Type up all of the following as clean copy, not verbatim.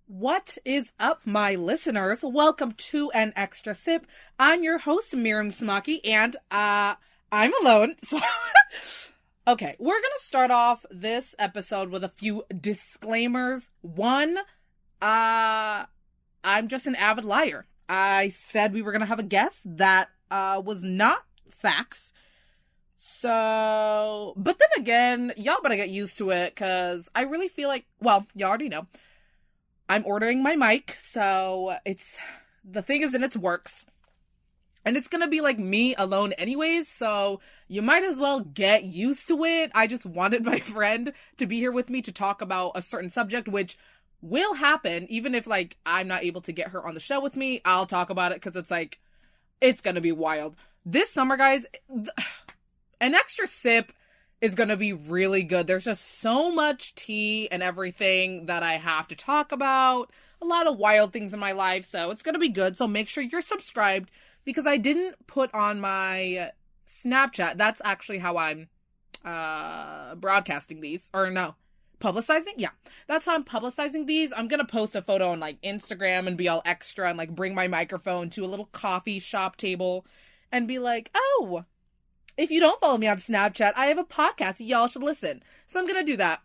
What is up, my listeners? Welcome to An Extra Sip. I'm your host, Miriam Smaki, and I'm alone. So okay, we're gonna start off this episode with a few disclaimers. One, I'm just an avid liar. I said we were gonna have a guest that was not facts. So, but then again, y'all better get used to it, because I really feel like, well, you already know, I'm ordering my mic, so the thing is in its works. And it's gonna be like me alone anyways, so you might as well get used to it. I just wanted my friend to be here with me to talk about a certain subject, which will happen, even if, like, I'm not able to get her on the show with me. I'll talk about it, because it's gonna be wild. This summer, guys, An Extra Sip is gonna be really good. There's just so much tea and everything that I have to talk about. A lot of wild things in my life, so it's gonna be good. So make sure you're subscribed, because I didn't put on my Snapchat. That's actually how I'm broadcasting these. Or no, publicizing? Yeah. That's how I'm publicizing these. I'm gonna post a photo on, like, Instagram and be all extra and, like, bring my microphone to a little coffee shop table and be like, oh, if you don't follow me on Snapchat, I have a podcast. Y'all should listen. So I'm gonna do that.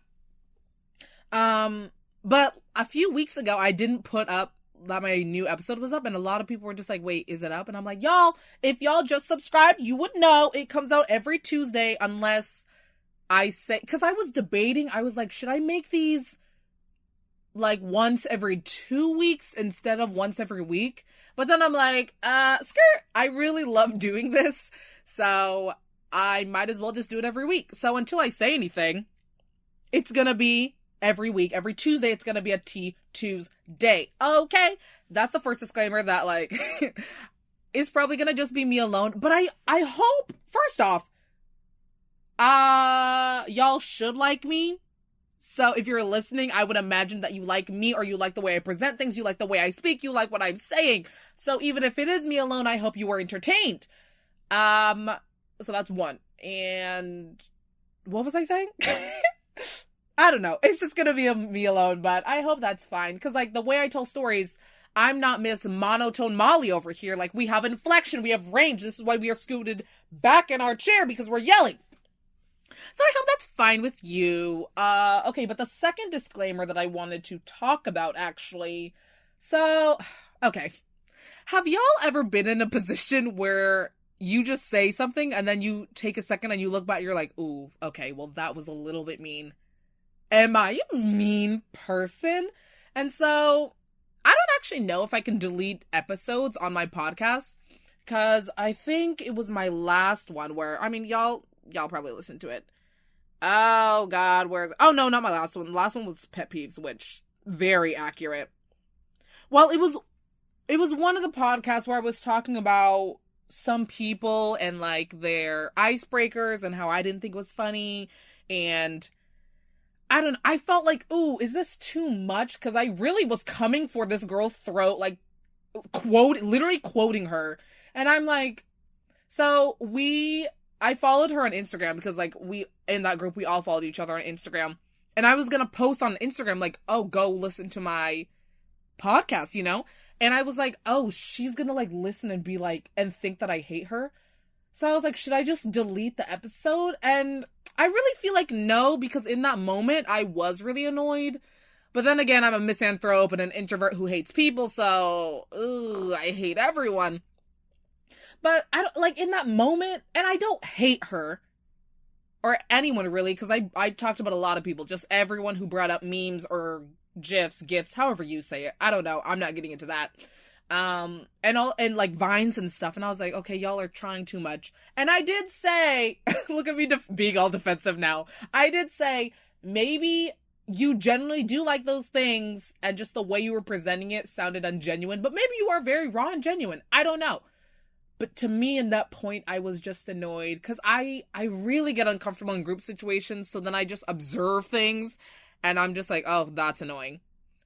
But a few weeks ago, I didn't put up that my new episode was up, and a lot of people were just like, wait, is it up? And I'm like, y'all, if y'all just subscribed, you would know it comes out every Tuesday, unless I say, because I was debating, I was like, should I make these like once every 2 weeks instead of once every week? But then I'm like, skirt, I really love doing this, so I might as well just do it every week. So until I say anything, it's gonna be every week. Every Tuesday, it's gonna be a Tea Tuesday. Okay? That's the first disclaimer that, like, is probably gonna just be me alone. But I hope, first off, y'all should like me. So if you're listening, I would imagine that you like me, or you like the way I present things, you like the way I speak, you like what I'm saying. So even if it is me alone, I hope you were entertained. So that's one. And what was I saying? I don't know. It's just gonna be me alone, but I hope that's fine. Because, like, the way I tell stories, I'm not Miss Monotone Molly over here. Like, we have inflection, we have range. This is why we are scooted back in our chair, because we're yelling. So I hope that's fine with you. Okay, but the second disclaimer that I wanted to talk about, actually. So, okay. Have y'all ever been in a position where you just say something and then you take a second and you look back, you're like, ooh, okay, well, that was a little bit mean. Am I a mean person? And so I don't actually know if I can delete episodes on my podcast, because I think it was my last one where, I mean, y'all probably listened to it. Oh God, oh no, not my last one. The last one was pet peeves, which, very accurate. Well, it was one of the podcasts where I was talking about some people and, like, their icebreakers and how I didn't think it was funny, and I felt like, ooh, is this too much? Because I really was coming for this girl's throat, like, literally quoting her. And I'm like, so I followed her on Instagram, because, like, in that group, we all followed each other on Instagram. And I was gonna post on Instagram, like, oh, go listen to my podcast, you know? And I was like, oh, she's gonna, like, listen and be like, and think that I hate her. So I was like, should I just delete the episode? And I really feel like no, because in that moment, I was really annoyed. But then again, I'm a misanthrope and an introvert who hates people, so, ooh, I hate everyone. But I don't, like, in that moment, and I don't hate her, or anyone really, because I talked about a lot of people, just everyone who brought up memes or GIFs, however you say it. I don't know. I'm not getting into that. And like Vines and stuff. And I was like, okay, y'all are trying too much. And I did say, look at me being all defensive now. I did say, maybe you generally do like those things, and just the way you were presenting it sounded ungenuine, but maybe you are very raw and genuine. I don't know. But to me, in that point, I was just annoyed, because I really get uncomfortable in group situations. So then I just observe things, and I'm just like, oh, that's annoying.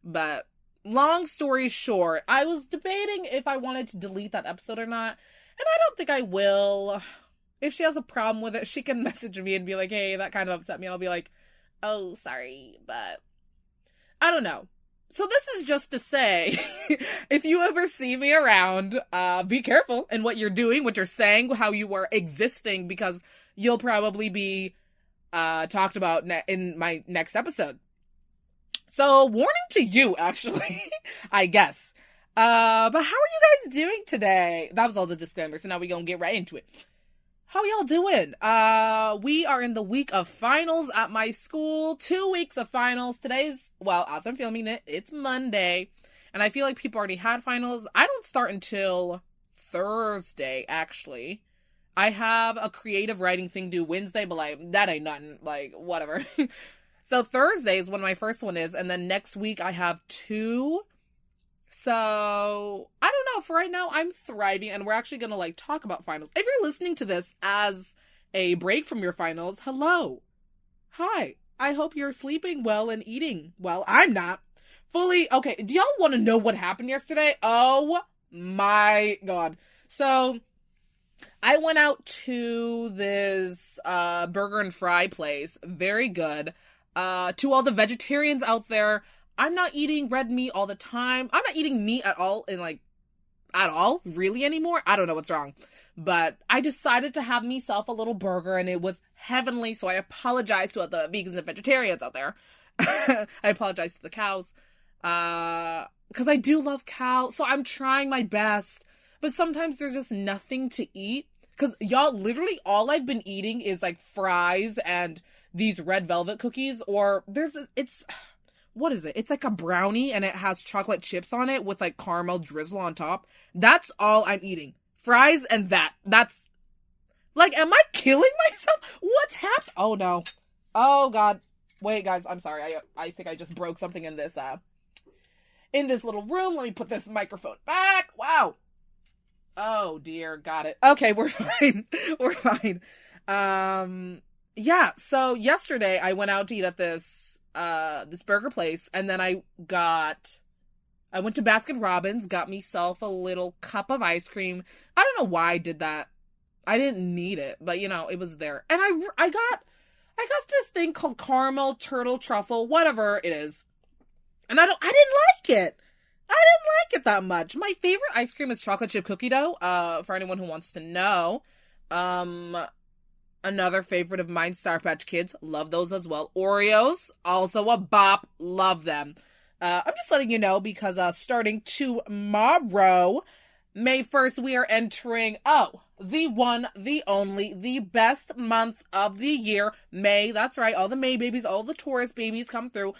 But long story short, I was debating if I wanted to delete that episode or not. And I don't think I will. If she has a problem with it, she can message me and be like, hey, that kind of upset me. And I'll be like, oh, sorry. But I don't know. So this is just to say, if you ever see me around, be careful in what you're doing, what you're saying, how you are existing, because you'll probably be talked about in my next episode. So, warning to you, actually, I guess. But how are you guys doing today? That was all the disclaimers, so now we're gonna get right into it. How y'all doing? We are in the week of finals at my school. 2 weeks of finals. Today's, well, as I'm filming it, it's Monday. And I feel like people already had finals. I don't start until Thursday, actually. I have a creative writing thing due Wednesday, but, like, that ain't nothing. Like, whatever. So Thursday is when my first one is, and then next week I have 2. So, I don't know, for right now, I'm thriving, and we're actually gonna, like, talk about finals. If you're listening to this as a break from your finals, hello. Hi. I hope you're sleeping well and eating well. I'm not. Fully, okay, do y'all want to know what happened yesterday? Oh my god. So, I went out to this burger and fry place. Very good. To all the vegetarians out there, I'm not eating red meat all the time. I'm not eating meat at all really anymore. I don't know what's wrong. But I decided to have myself a little burger and it was heavenly, so I apologize to all the vegans and vegetarians out there. I apologize to the cows. Because I do love cows, so I'm trying my best. But sometimes there's just nothing to eat. Because y'all, literally all I've been eating is like fries and these red velvet cookies, or what is it? It's like a brownie and it has chocolate chips on it with like caramel drizzle on top. That's all I'm eating. Fries and that. That's like, am I killing myself? What's happened? Oh no. Oh god. Wait guys, I'm sorry. I think I just broke something in this little room. Let me put this microphone back. Wow. Oh dear, got it. Okay, we're fine. We're fine. Yeah, so yesterday I went out to eat at this burger place, and then I went to Baskin Robbins, got myself a little cup of ice cream. I don't know why I did that. I didn't need it, but you know, it was there. And I got this thing called caramel turtle truffle, whatever it is. And I didn't like it. I didn't like it that much. My favorite ice cream is chocolate chip cookie dough, for anyone who wants to know. Another favorite of mine, Sour Patch Kids. Love those as well. Oreos, also a bop. Love them. I'm just letting you know because starting tomorrow, May 1st, we are entering, the one, the only, the best month of the year. May, that's right. All the May babies, all the Taurus babies come through,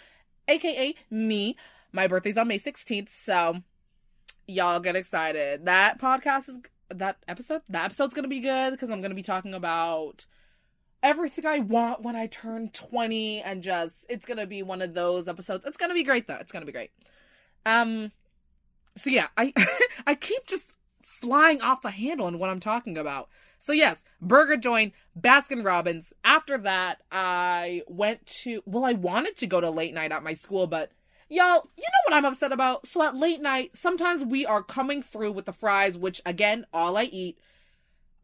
aka me. My birthday's on May 16th, so y'all get excited. That episode's gonna be good because I'm gonna be talking about everything I want when I turn 20 and it's gonna be one of those episodes. It's gonna be great though. It's gonna be great. So yeah, I keep just flying off the handle in what I'm talking about. So yes, burger joint, Baskin Robbins. After that, I wanted to go to late night at my school, but y'all, you know what I'm upset about? So at late night, sometimes we are coming through with the fries, which, again, all I eat.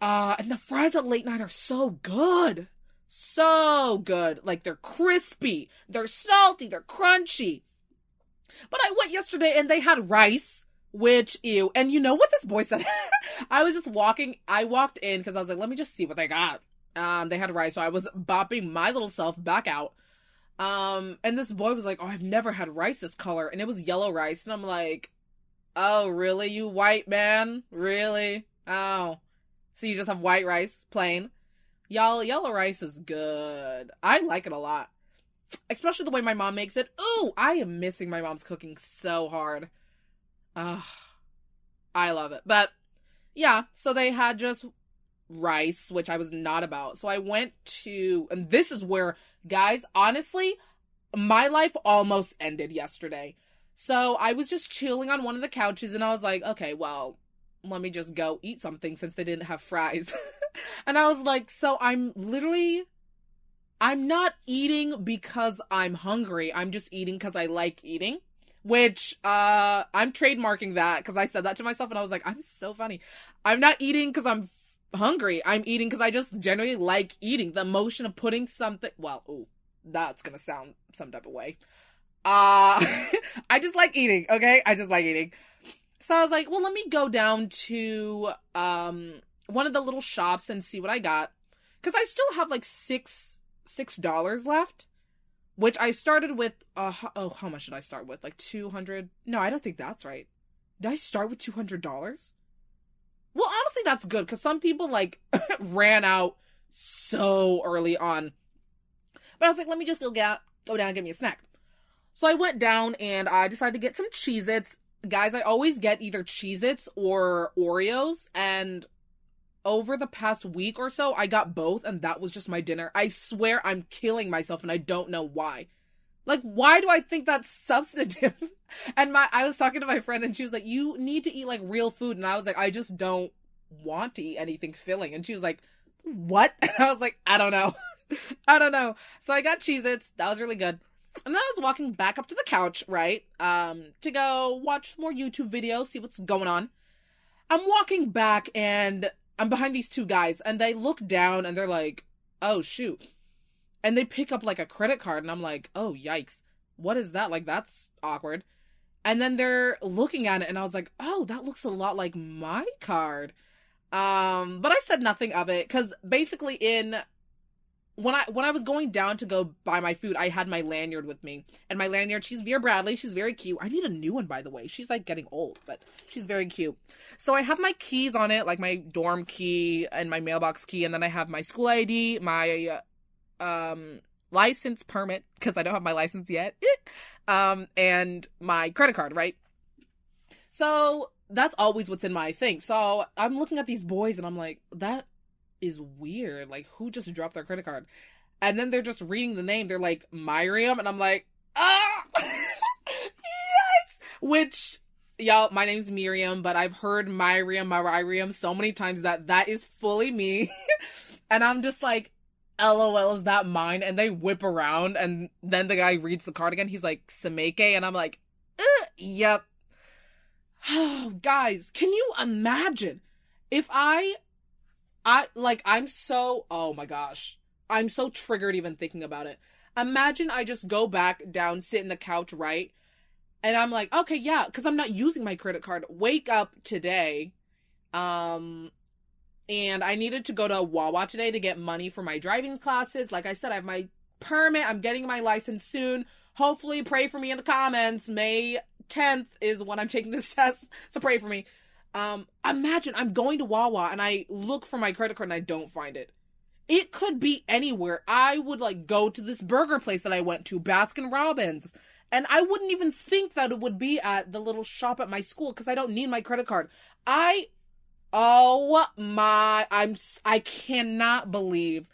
And the fries at late night are so good. So good. Like, they're crispy. They're salty. They're crunchy. But I went yesterday and they had rice, which, ew. And you know what this boy said? I walked in because I was like, let me just see what they got. They had rice, so I was bopping my little self back out. And this boy was like, oh, I've never had rice this color. And it was yellow rice. And I'm like, oh, really? You white man? Really? Oh. So you just have white rice, plain? Y'all, yellow rice is good. I like it a lot. Especially the way my mom makes it. Ooh, I am missing my mom's cooking so hard. I love it. But, yeah, so they had just rice, which I was not about. So I went to, and this is where, guys, honestly, my life almost ended yesterday. So I was just chilling on one of the couches and I was like, okay, well, let me just go eat something since they didn't have fries. And I was like, so I'm not eating because I'm hungry. I'm just eating because I like eating. Which, I'm trademarking that because I said that to myself and I was like, I'm so funny. I'm not eating because I'm hungry. I'm eating because I just generally like eating. The emotion of putting something, well, ooh, that's gonna sound some type of way. I just like eating, okay? I just like eating. So I was like, well, let me go down to one of the little shops and see what I got. Because I still have like $6 left. Which I started with, how much did I start with? Like 200? No, I don't think that's right. Did I start with $200? Well, honestly, that's good, because some people, like, ran out so early on. But I was like, let me just go down and get me a snack. So I went down, and I decided to get some Cheez-Its. Guys, I always get either Cheez-Its or Oreos, and over the past week or so, I got both, and that was just my dinner. I swear I'm killing myself, and I don't know why. Like, why do I think that's substantive? And I was talking to my friend, and she was like, you need to eat, like, real food. And I was like, I just don't want to eat anything filling. And she was like, what? And I was like, I don't know. I don't know. So I got Cheez-Its. That was really good. And then I was walking back up to the couch, right? To go watch more YouTube videos, see what's going on. I'm walking back, and I'm behind these two guys, and they look down, and they're like, oh, shoot. And they pick up, like, a credit card, and I'm like, oh, yikes. What is that? Like, that's awkward. And then they're looking at it, and I was like, oh, that looks a lot like my card. But I said nothing of it, because basically when I was going down to go buy my food, I had my lanyard with me. And my lanyard, she's Vera Bradley. She's very cute. I need a new one, by the way. She's, like, getting old, but she's very cute. So I have my keys on it, like my dorm key and my mailbox key. And then I have my school ID, my license permit, because I don't have my license yet. And my credit card, right? So that's always what's in my thing. So I'm looking at these boys, and I'm like, that is weird. Like, who just dropped their credit card? And then they're just reading the name. They're like, Miriam. And I'm like, yes! Which, y'all, my name's Miriam, but I've heard Miriam so many times that is fully me. And I'm just like, LOL, is that mine? And they whip around, and then the guy reads the card again. He's like, Sameke. And I'm like, yep. Guys, can you imagine if I'm so, oh my gosh, I'm so triggered even thinking about it. Imagine I just go back down, sit in the couch, right? And I'm like, okay, yeah, because I'm not using my credit card. Wake up today, and I needed to go to Wawa today to get money for my driving classes. Like I said, I have my permit. I'm getting my license soon. Hopefully, pray for me in the comments. May 10th is when I'm taking this test, so pray for me. Imagine I'm going to Wawa and I look for my credit card and I don't find it. It could be anywhere. I would, like, go to this burger place that I went to, Baskin Robbins, and I wouldn't even think that it would be at the little shop at my school because I don't need my credit card. I cannot believe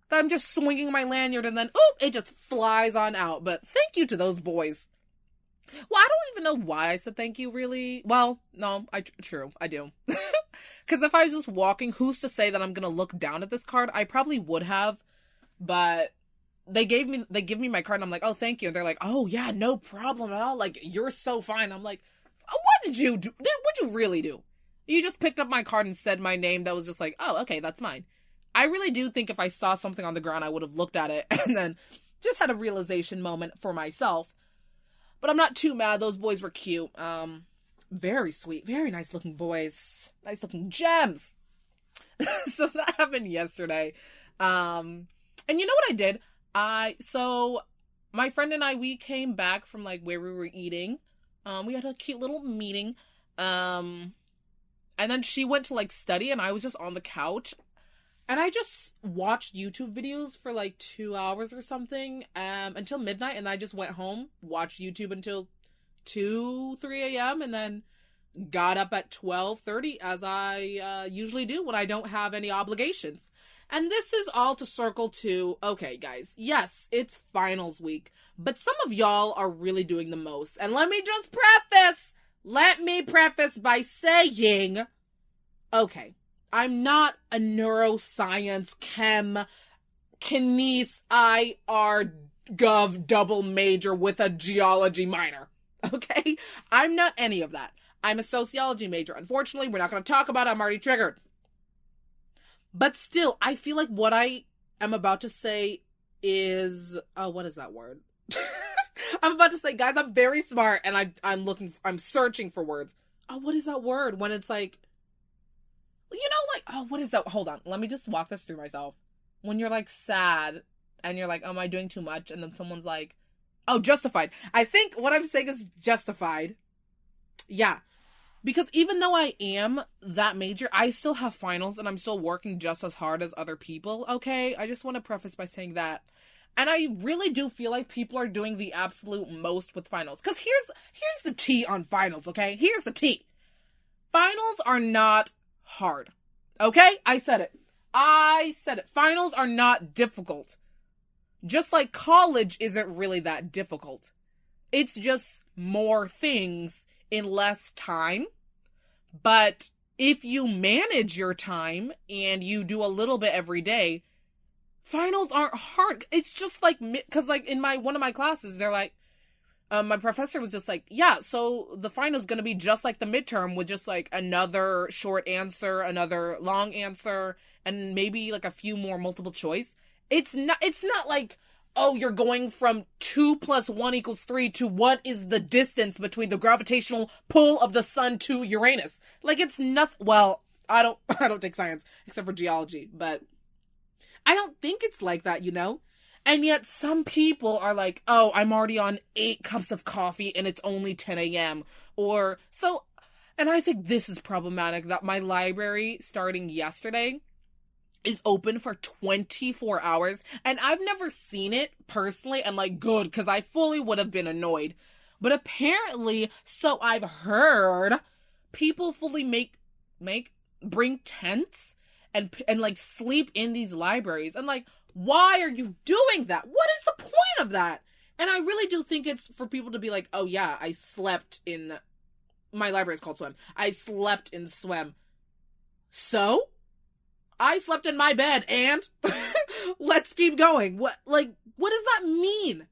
that I'm just swinging my lanyard and then, it just flies on out. But thank you to those boys. Well, I don't even know why I said thank you, really. Well, no, true, I do. Because if I was just walking, who's to say that I'm gonna look down at this card? I probably would have, but they give me my card, and I'm like, oh, thank you. And they're like, oh, yeah, no problem at all. Like, you're so fine. I'm like, what did you do? What'd you really do? You just picked up my card and said my name. That was just like, oh, okay, that's mine. I really do think if I saw something on the ground, I would have looked at it and then just had a realization moment for myself. But I'm not too mad. Those boys were cute. Very sweet. Very nice looking boys. Nice looking gems. So that happened yesterday. And you know what I did? So my friend and I, we came back from, like, where we were eating. We had a cute little meeting. And then she went to, like, study, and I was just on the couch. And I just watched YouTube videos for like 2 hours or something, until midnight, and I just went home, watched YouTube until 2, 3 a.m., and then got up at 12:30, as I usually do when I don't have any obligations. And this is all to circle to, okay, guys, yes, it's finals week, but some of y'all are really doing the most. And let me preface by saying, okay, I'm not a neuroscience, kines, IR, gov double major with a geology minor. Okay? I'm not any of that. I'm a sociology major. Unfortunately, we're not going to talk about it. I'm already triggered. But still, I feel like what I am about to say is, what is that word? I'm about to say, guys, I'm very smart, and I'm searching for words. Oh, what is that word? When it's like, like, oh, what is that? Hold on. Let me just walk this through myself. When you're like sad and you're like, oh, am I doing too much? And then someone's like, oh, justified. I think what I'm saying is justified. Yeah. Because even though I am that major, I still have finals and I'm still working just as hard as other people, okay? I just want to preface by saying that. And I really do feel like people are doing the absolute most with finals. Because here's the tea on finals, okay? Here's the tea. Finals are not hard. Okay? I said it. Finals are not difficult. Just like college isn't really that difficult. It's just more things in less time. But if you manage your time and you do a little bit every day, finals aren't hard. It's just like, because like in one of my classes, they're like, my professor was just like, yeah, so the final's going to be just like the midterm with just like another short answer, another long answer, and maybe like a few more multiple choice. It's not like, oh, you're going from 2 + 1 = 3 to what is the distance between the gravitational pull of the sun to Uranus. Like, it's nothing. Well, I don't take science except for geology, but I don't think it's like that, And yet some people are like, oh, I'm already on 8 cups of coffee and it's only 10 a.m. And I think this is problematic that my library starting yesterday is open for 24 hours. And I've never seen it personally, and like, good, because I fully would have been annoyed. But apparently, so I've heard, people fully bring tents and like sleep in these libraries. And like, why are you doing that? What is the point of that? And I really do think it's for people to be like, oh yeah, I slept in, my library is called Swim. I slept in Swim. So? I slept in my bed and let's keep going. What does that mean?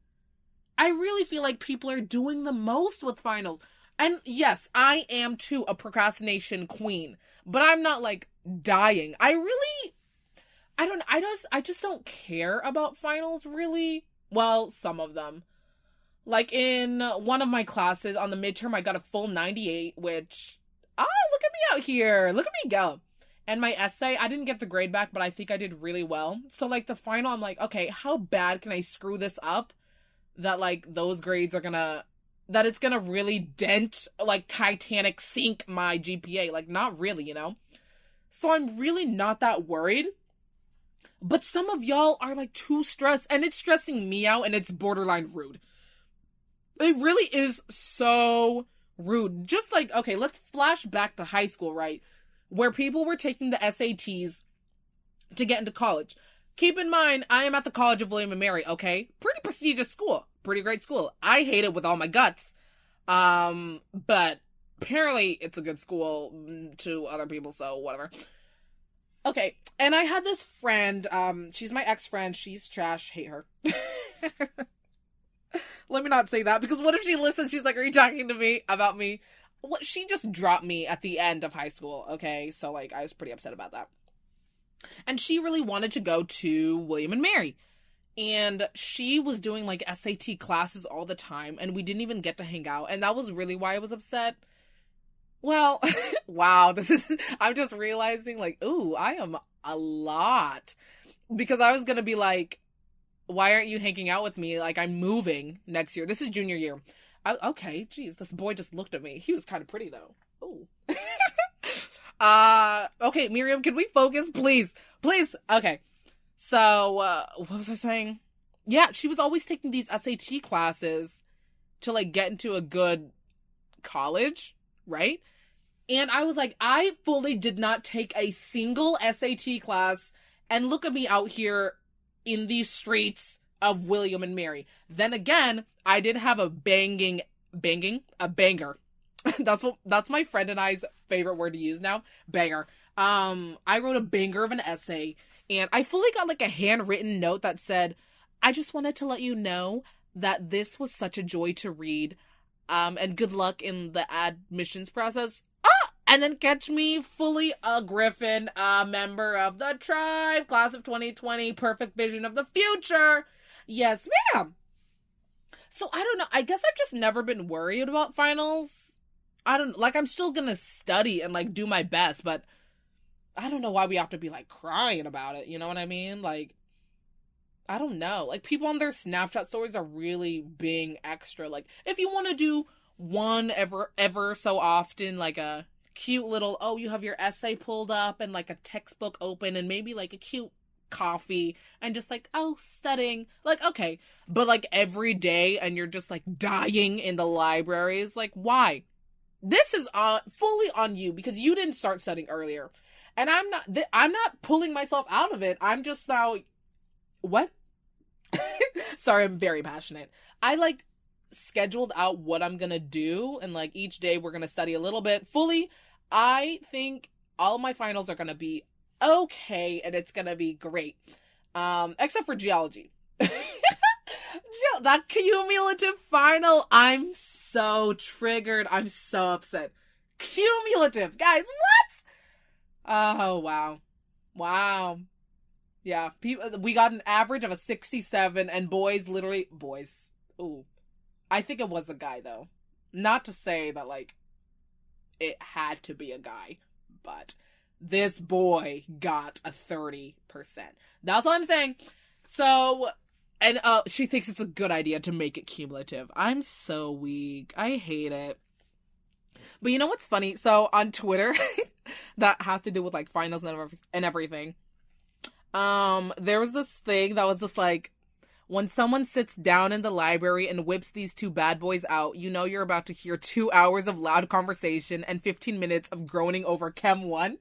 I really feel like people are doing the most with finals. And yes, I am too a procrastination queen, but I'm not like dying. I just don't care about finals really. Well, some of them. Like in one of my classes on the midterm, I got a full 98, which, look at me out here. Look at me go. And my essay, I didn't get the grade back, but I think I did really well. So, like, the final, I'm like, okay, how bad can I screw this up that, like, those grades are that it's gonna really dent, like, Titanic sink my GPA? Like, not really, So I'm really not that worried. But some of y'all are, like, too stressed, and it's stressing me out, and it's borderline rude. It really is so rude. Just like, okay, let's flash back to high school, right? Where people were taking the SATs to get into college. Keep in mind, I am at the College of William & Mary, okay? Pretty prestigious school. Pretty great school. I hate it with all my guts. But apparently it's a good school to other people, so whatever. Okay, and I had this friend, she's my ex-friend, she's trash, hate her. Let me not say that, because what if she listens, she's like, are you talking to me about me? Well, she just dropped me at the end of high school, okay? So, like, I was pretty upset about that. And she really wanted to go to William & Mary. And she was doing, like, SAT classes all the time, and we didn't even get to hang out. And that was really why I was upset. Well, wow, I'm just realizing, like, ooh, I am a lot. Because I was gonna be like, why aren't you hanging out with me? Like, I'm moving next year. This is junior year. Okay, geez, this boy just looked at me. He was kind of pretty, though. Ooh. Okay, Miriam, can we focus, please? Please. Okay. So, what was I saying? Yeah, she was always taking these SAT classes to, like, get into a good college, right? And I was like, I fully did not take a single SAT class, and look at me out here in these streets of William and Mary. Then again, I did have a banger. That's my friend and I's favorite word to use now. Banger. I wrote a banger of an essay, and I fully got like a handwritten note that said, I just wanted to let you know that this was such a joy to read, and good luck in the admissions process. And then catch me, fully a Griffin, a member of the tribe, class of 2020, perfect vision of the future. Yes, ma'am. So I don't know. I guess I've just never been worried about finals. I don't, like, I'm still gonna study and, like, do my best, but I don't know why we have to be, like, crying about it. You know what I mean? Like, I don't know. Like, people on their Snapchat stories are really being extra. Like, if you want to do one ever so often, like a cute little, oh, you have your essay pulled up and, like, a textbook open and maybe, like, a cute coffee and just, like, oh, studying. Like, okay. But, like, every day and you're just, like, dying in the libraries. Like, why? This is fully on you because you didn't start studying earlier. And I'm not pulling myself out of it. I'm just now, what? Sorry, I'm very passionate. I, like, scheduled out what I'm gonna do, and, like, each day we're gonna study a little bit. Fully, I think all my finals are gonna be okay, and it's gonna be great. Except for geology. That cumulative final, I'm so triggered. I'm so upset. Cumulative, guys, what? Oh, wow. Wow. Yeah, we got an average of a 67, and boys. Ooh. I think it was a guy, though. Not to say that, like, it had to be a guy, but this boy got a 30%. That's what I'm saying. So, and she thinks it's a good idea to make it cumulative. I'm so weak. I hate it. But you know what's funny? So, on Twitter, that has to do with, like, finals and everything. There was this thing that was just like, when someone sits down in the library and whips these two bad boys out, you know you're about to hear 2 hours of loud conversation and 15 minutes of groaning over Chem 1.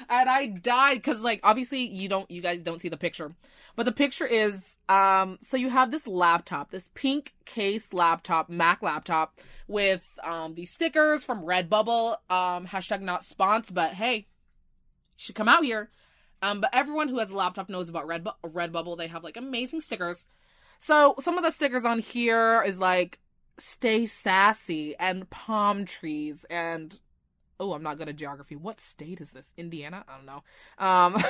And I died, because, like, obviously you guys don't see the picture. But the picture is, so you have this laptop, this pink case laptop, Mac laptop, with, these stickers from Redbubble, hashtag not spons, but hey, you should come out here. But everyone who has a laptop knows about Redbubble. They have, like, amazing stickers. So some of the stickers on here is, like, stay sassy and palm trees and, oh, I'm not good at geography. What state is this? Indiana? I don't know.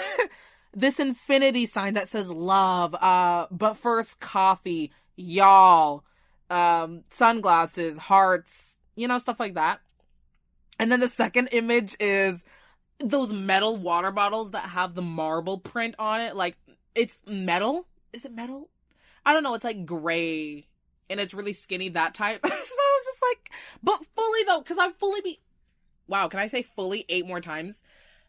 This infinity sign that says love, but first coffee, y'all, sunglasses, hearts, you know, stuff like that. And then the second image is those metal water bottles that have the marble print on it. Like, it's metal. Is it metal? I don't know. It's like gray and it's really skinny, that type. So I was just like, but fully though, because I'm fully wow, can I say fully 8 more times?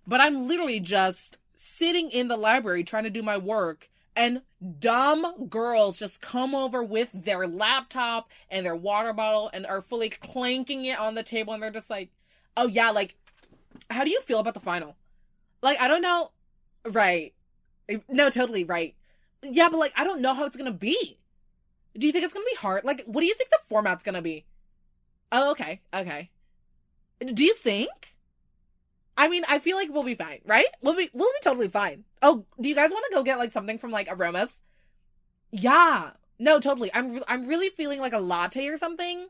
But I'm literally just sitting in the library trying to do my work, and dumb girls just come over with their laptop and their water bottle and are fully clanking it on the table, and they're just like, oh yeah, like, how do you feel about the final? Like, I don't know. Right. No, totally right. Yeah, but, like, I don't know how it's gonna be. Do you think it's gonna be hard? Like, what do you think the format's gonna be? Oh, okay. Okay. Do you think? I mean, I feel like we'll be fine, right? We'll be totally fine. Oh, do you guys want to go get, like, something from, like, Aromas? Yeah. No, totally. I'm really feeling like a latte or something.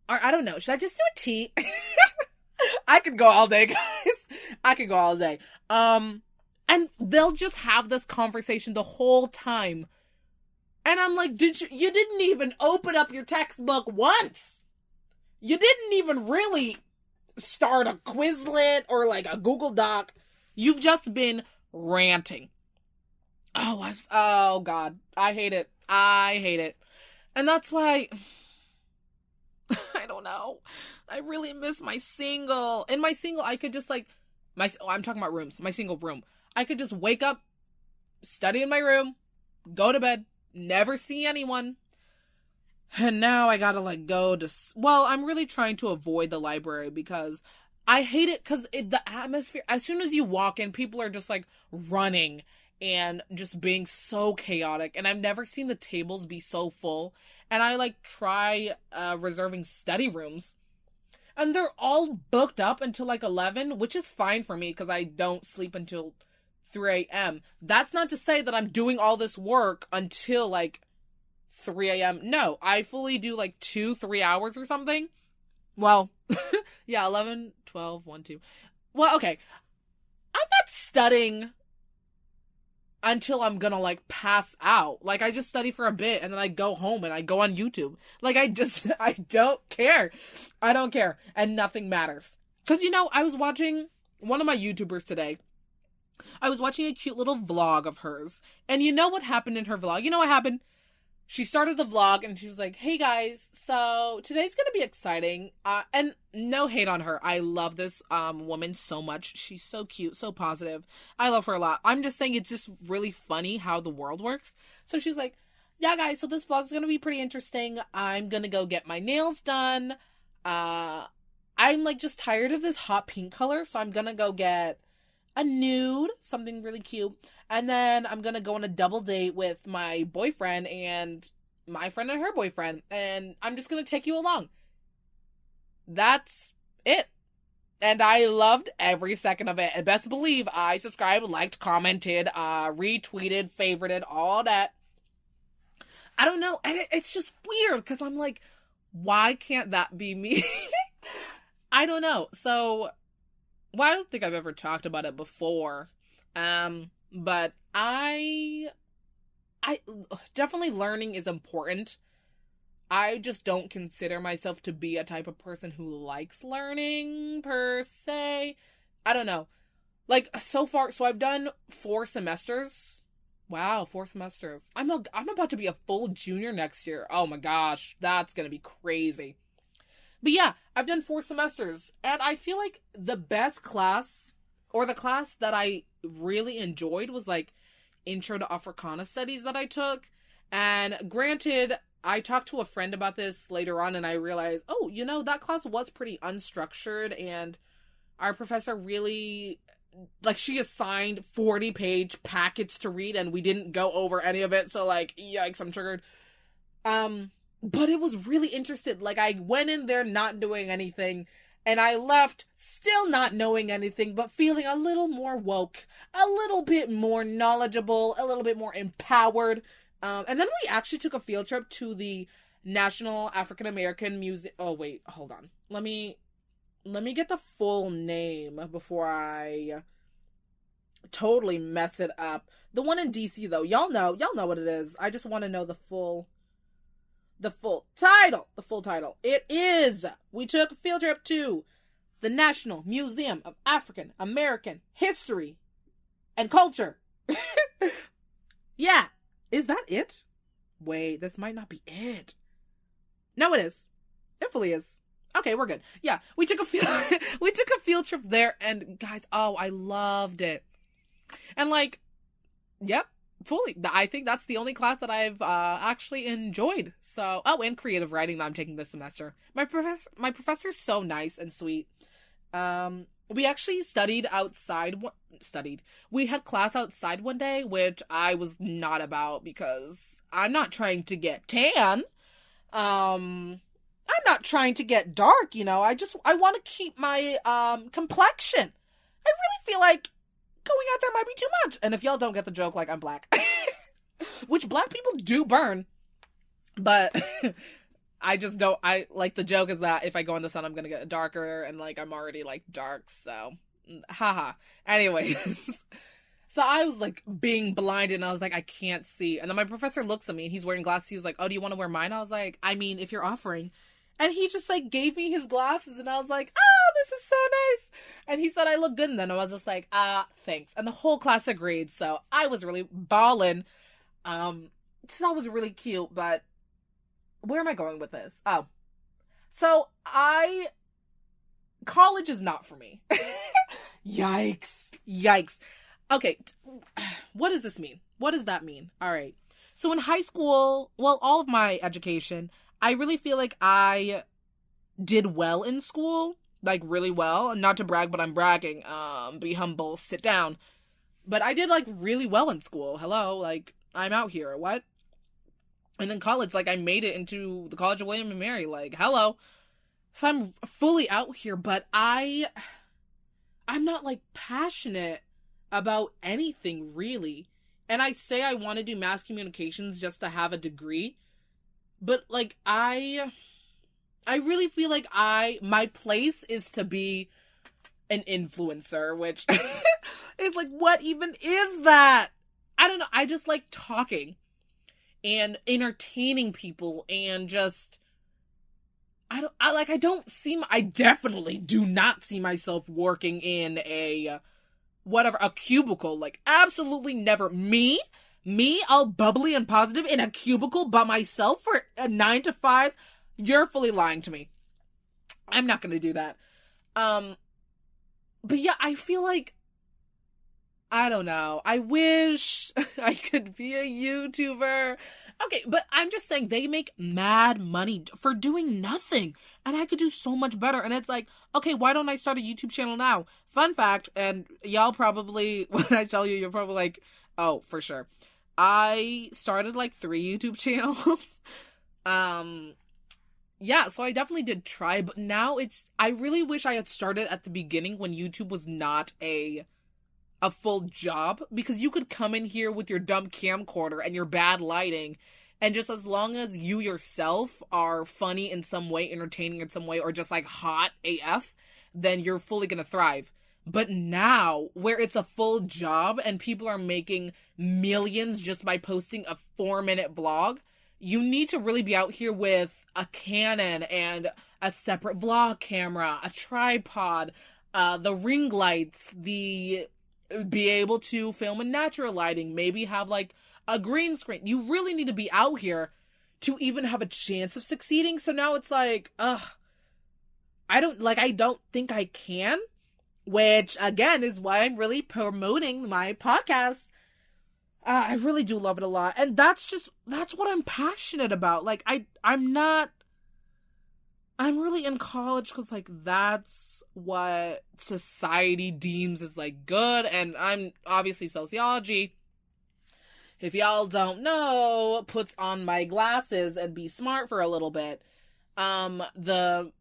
Or, I don't know. Should I just do a tea? I could go all day, guys. I could go all day. And they'll just have this conversation the whole time. And I'm like, you didn't even open up your textbook once. You didn't even really start a Quizlet or, like, a Google Doc. You've just been ranting. Oh God. I hate it. I hate it. And that's why, I don't know. I really miss my single. In my single, I could just, like, I'm talking about rooms. My single room. I could just wake up, study in my room, go to bed, never see anyone. And now I gotta, like, go to, well, I'm really trying to avoid the library because I hate it, because the atmosphere, as soon as you walk in, people are just, like, running and just being so chaotic. And I've never seen the tables be so full. And I, like, try reserving study rooms, and they're all booked up until, like, 11, which is fine for me because I don't sleep until 3 a.m. That's not to say that I'm doing all this work until, like, 3 a.m. No, I fully do, like, 2-3 hours or something. Well, yeah, 11, 12, 1, 2. Well, okay. I'm not studying until I'm gonna like pass out. Like I just study for a bit and then I go home and I go on YouTube. Like I don't care. I don't care. And nothing matters. Cause I was watching one of my YouTubers today. I was watching a cute little vlog of hers. And you know what happened in her vlog? You know what happened? She started the vlog and she was like, hey guys, so today's gonna be exciting. And no hate on her. I love this woman so much. She's so cute, so positive. I love her a lot. I'm just saying it's just really funny how the world works. So she's like, yeah guys, so this vlog's gonna be pretty interesting. I'm gonna go get my nails done. I'm like just tired of this hot pink color, so I'm gonna go get a nude, something really cute. And then I'm gonna go on a double date with my boyfriend and my friend and her boyfriend. And I'm just gonna take you along. That's it. And I loved every second of it. And best believe I subscribed, liked, commented, retweeted, favorited, all that. I don't know. And it's just weird because I'm like, why can't that be me? I don't know. So, well, I don't think I've ever talked about it before. But I definitely learning is important. I just don't consider myself to be a type of person who likes learning per se. I don't know. Like so far, so I've done 4 semesters. Wow, 4 semesters. I'm about to be a full junior next year. Oh my gosh, that's going to be crazy. But yeah, I've done 4 semesters and I feel like the best class or the class that I really enjoyed was like Intro to Africana Studies that I took. And granted, I talked to a friend about this later on and I realized, oh, that class was pretty unstructured and our professor really, like, she assigned 40-page packets to read and we didn't go over any of it. So like, yikes, I'm triggered. But it was really interesting. Like I went in there not doing anything and I left still not knowing anything, but feeling a little more woke, a little bit more knowledgeable, a little bit more empowered. And then we actually took a field trip to the National African American Museum. Oh, wait, hold on. Let me get the full name before I totally mess it up. The one in DC though, y'all know what it is. I just want to know the full title. The full title. It is, we took a field trip to the National Museum of African American History and Culture. Yeah. Is that it? Wait, this might not be it. No, it is. It fully is. Okay, we're good. Yeah, we took a field trip there and guys, oh, I loved it. And like, yep. Fully. I think that's the only class that I've actually enjoyed. So, and creative writing that I'm taking this semester. My professor's so nice and sweet. We actually studied outside. We had class outside one day, which I was not about because I'm not trying to get tan. I'm not trying to get dark, I want to keep my complexion. I really feel like going out there might be too much. And if y'all don't get the joke, like, I'm black. Which black people do burn. But I just don't, the joke is that if I go in the sun, I'm gonna get darker, and, like, I'm already, like, dark, so, haha. Anyways, so I was, like, being blinded, and I was like, I can't see. And then my professor looks at me, and he's wearing glasses. He was like, oh, do you want to wear mine? I was like, I mean, if you're offering. And he just, like, gave me his glasses, and I was like, oh, this is so nice. And he said I look good, and then I was just like, thanks. And the whole class agreed, so I was really ballin'. So that was really cute, but where am I going with this? Oh. So, college is not for me. Yikes. Okay, what does this mean? What does that mean? All right. So in high school, well, all of my education, I really feel like I did well in school, like really well. Not to brag, but I'm bragging. Be humble, sit down. But I did like really well in school. Hello, like I'm out here. What? And then college, like I made it into the College of William and Mary. Like hello. So I'm fully out here, but I'm not like passionate about anything really. And I say I want to do mass communications just to have a degree. But, like, I really feel like my place is to be an influencer, which is like, what even is that? I don't know, I just like talking and entertaining people and just, I definitely do not see myself working in a cubicle. Like, absolutely never. Me, all bubbly and positive in a cubicle by myself for a 9 to 5. You're fully lying to me. I'm not gonna do that. But yeah, I feel like, I don't know. I wish I could be a YouTuber. Okay, but I'm just saying, they make mad money for doing nothing. And I could do so much better. And it's like, okay, why don't I start a YouTube channel now? Fun fact, and y'all probably, when I tell you, you're probably like, oh, for sure. I started like 3 YouTube channels. Yeah, so I definitely did try, but now I really wish I had started at the beginning when YouTube was not a full job, because you could come in here with your dumb camcorder and your bad lighting, and just as long as you yourself are funny in some way, entertaining in some way, or just like hot AF, then you're fully gonna thrive. But now, where it's a full job and people are making millions just by posting a 4-minute vlog, you need to really be out here with a Canon and a separate vlog camera, a tripod, the ring lights, be able to film in natural lighting, maybe have like a green screen. You really need to be out here to even have a chance of succeeding. So now it's like, I don't think I can, which again is why I'm really promoting my podcast. I really do love it a lot. And that's what I'm passionate about. Like, I'm really in college because, like, that's what society deems as, like, good. And I'm obviously sociology. If y'all don't know, puts on my glasses and be smart for a little bit. The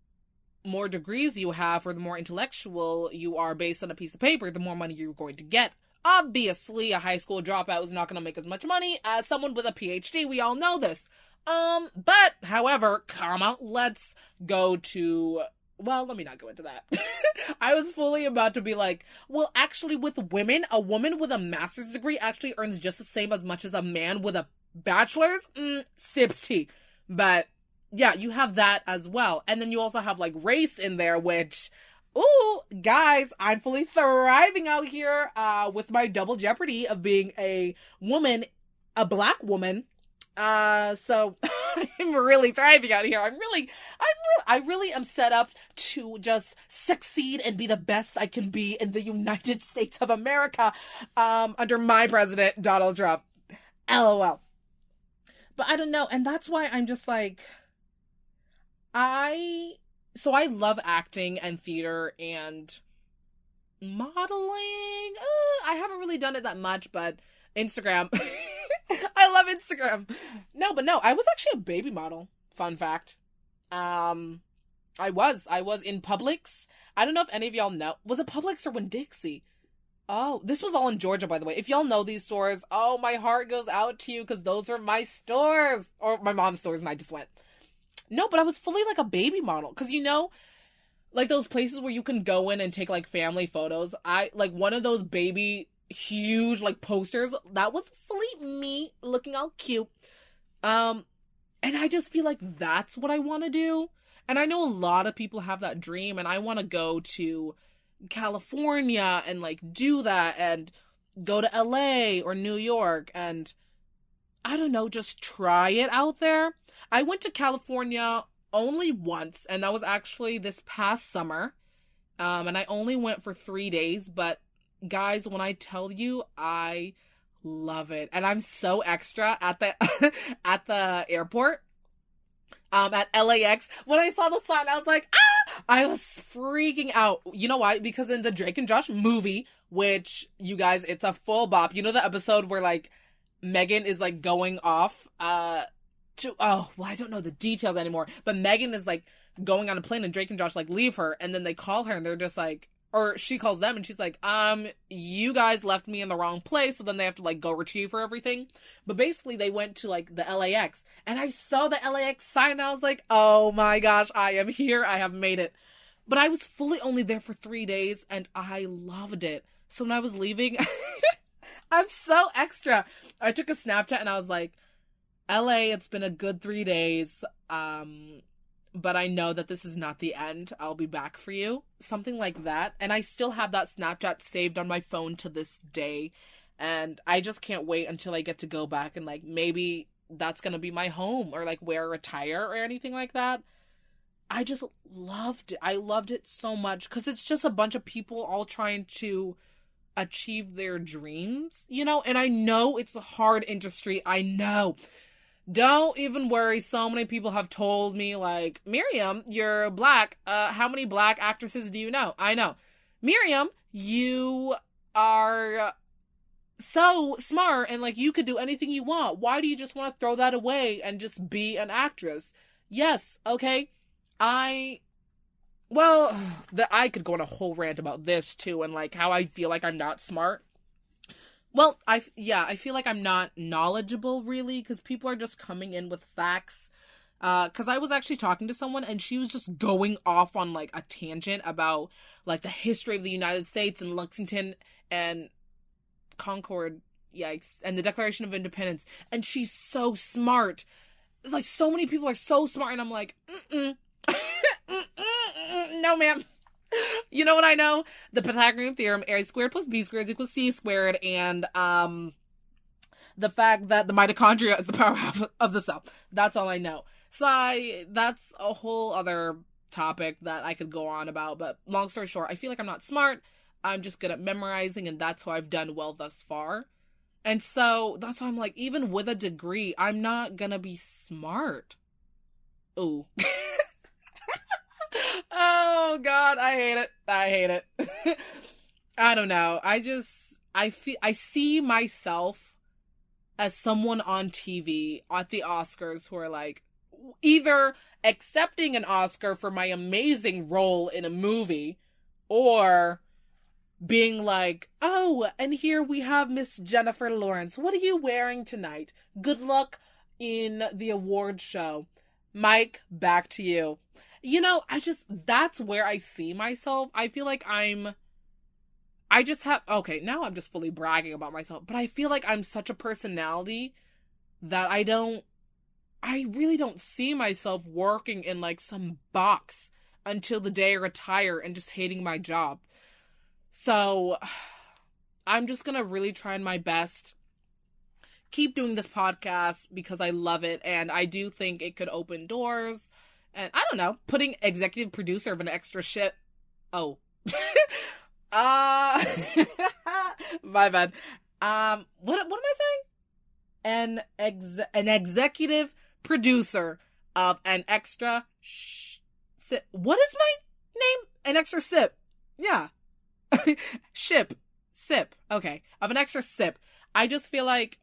more degrees you have, or the more intellectual you are based on a piece of paper, the more money you're going to get. Obviously, a high school dropout is not going to make as much money as someone with a PhD. We all know this. But, however, let's go to, well, let me not go into that. I was fully about to be like, well, actually, with women, a woman with a master's degree actually earns just the same as much as a man with a bachelor's. Sips tea. But, yeah, you have that as well. And then you also have, like, race in there, which, ooh, guys, I'm fully thriving out here, with my double jeopardy of being a woman, a black woman. So I'm really thriving out here. I really am set up to just succeed and be the best I can be in the United States of America, under my president, Donald Trump. LOL. But I don't know. And that's why I'm just like, I love acting and theater and modeling. I haven't really done it that much, but Instagram. I love Instagram. No, I was actually a baby model. Fun fact. I was in Publix. I don't know if any of y'all know. Was it Publix or Winn-Dixie? Oh, this was all in Georgia, by the way. If y'all know these stores, oh, my heart goes out to you, because those are my stores. Or my mom's stores, and I just went. No, but I was fully like a baby model. Because, you know, like those places where you can go in and take like family photos. Like one of those baby huge like posters, that was fully me looking all cute. And I just feel like that's what I want to do. And I know a lot of people have that dream, and I want to go to California and like do that, and go to LA or New York, and I don't know, just try it out there. I went to California only once, and that was actually this past summer. And I only went for 3 days, but guys, when I tell you, I love it. And I'm so extra at the at the airport. At LAX. When I saw the sign, I was like, ah! I was freaking out. You know why? Because in the Drake and Josh movie, which, you guys, it's a full bop. You know the episode where, like, Megan is, like, going off, I don't know the details anymore. But Megan is, like, going on a plane, and Drake and Josh, like, leave her. And then they call her, and they're just like, or she calls them, and she's like, you guys left me in the wrong place, so then they have to, like, go retrieve her everything. But basically, they went to, like, the LAX, and I saw the LAX sign, and I was like, oh my gosh, I am here, I have made it. But I was fully only there for 3 days, and I loved it. So when I was leaving, I'm so extra. I took a Snapchat and I was like, LA, it's been a good 3 days. But I know that this is not the end. I'll be back for you. Something like that. And I still have that Snapchat saved on my phone to this day. And I just can't wait until I get to go back and like maybe that's gonna be my home or like where I retire or anything like that. I just loved it. I loved it so much because it's just a bunch of people all trying to achieve their dreams, you know? And I know it's a hard industry. I know. Don't even worry. So many people have told me, like, Miriam, you're black. How many black actresses do you know? I know. Miriam, you are so smart and, like, you could do anything you want. Why do you just want to throw that away and just be an actress? Yes, okay. I could go on a whole rant about this, too, and, like, how I feel like I'm not smart. Well, I feel like I'm not knowledgeable, really, because people are just coming in with facts. Because I was actually talking to someone, and she was just going off on, like, a tangent about, like, the history of the United States and Lexington and Concord, yikes, and the Declaration of Independence. And she's so smart. Like, so many people are so smart, and I'm like, no, ma'am. You know what I know? The Pythagorean theorem, A squared plus B squared equals C squared, and the fact that the mitochondria is the powerhouse of the cell. That's all I know. So that's a whole other topic that I could go on about, but long story short, I feel like I'm not smart. I'm just good at memorizing, and that's how I've done well thus far. And so that's why I'm like, even with a degree, I'm not gonna be smart. Ooh. Oh God, I hate it. I don't know. I see myself as someone on TV at the Oscars who are like either accepting an Oscar for my amazing role in a movie or being like, oh, and here we have Miss Jennifer Lawrence. What are you wearing tonight? Good luck in the award show. Mike, back to you. You know, that's where I see myself. I feel like now I'm just fully bragging about myself, but I feel like I'm such a personality that I really don't see myself working in like some box until the day I retire and just hating my job. So I'm just gonna really try my best. Keep doing this podcast because I love it and I do think it could open doors. And I don't know, putting executive producer of an extra shit. Oh. My bad. What am I saying? An executive producer of an extra sip. What is my name? An extra sip. Yeah. Sip. Okay. Of an extra sip. I just feel like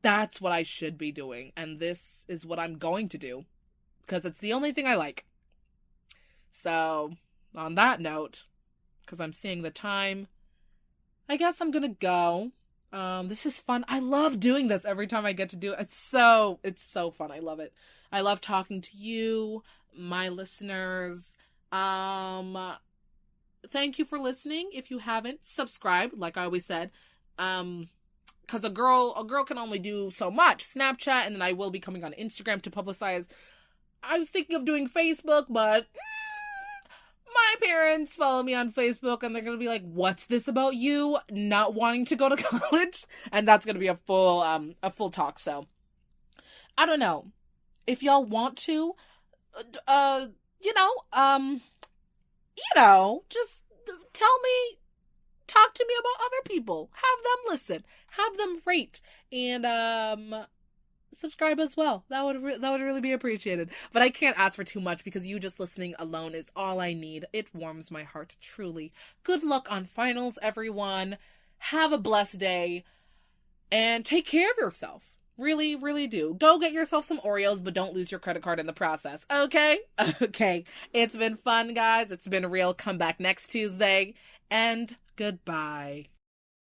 that's what I should be doing. And this is what I'm going to do. Because it's the only thing I like. So, on that note, because I'm seeing the time, I guess I'm gonna go. This is fun. I love doing this every time I get to do it. It's so fun. I love it. I love talking to you, my listeners. Thank you for listening. If you haven't, subscribe, like I always said. Because a girl can only do so much. Snapchat, and then I will be coming on Instagram to publicize. I was thinking of doing Facebook, but my parents follow me on Facebook and they're going to be like, what's this about you not wanting to go to college? And that's going to be a full talk. So I don't know if y'all want to, just talk to me about other people, have them listen, have them rate, and, subscribe as well. That would really be appreciated. But I can't ask for too much because you just listening alone is all I need. It warms my heart, truly. Good luck on finals, everyone. Have a blessed day. And take care of yourself. Really, really do. Go get yourself some Oreos, but don't lose your credit card in the process. Okay? Okay. It's been fun, guys. It's been real. Come back next Tuesday. And goodbye.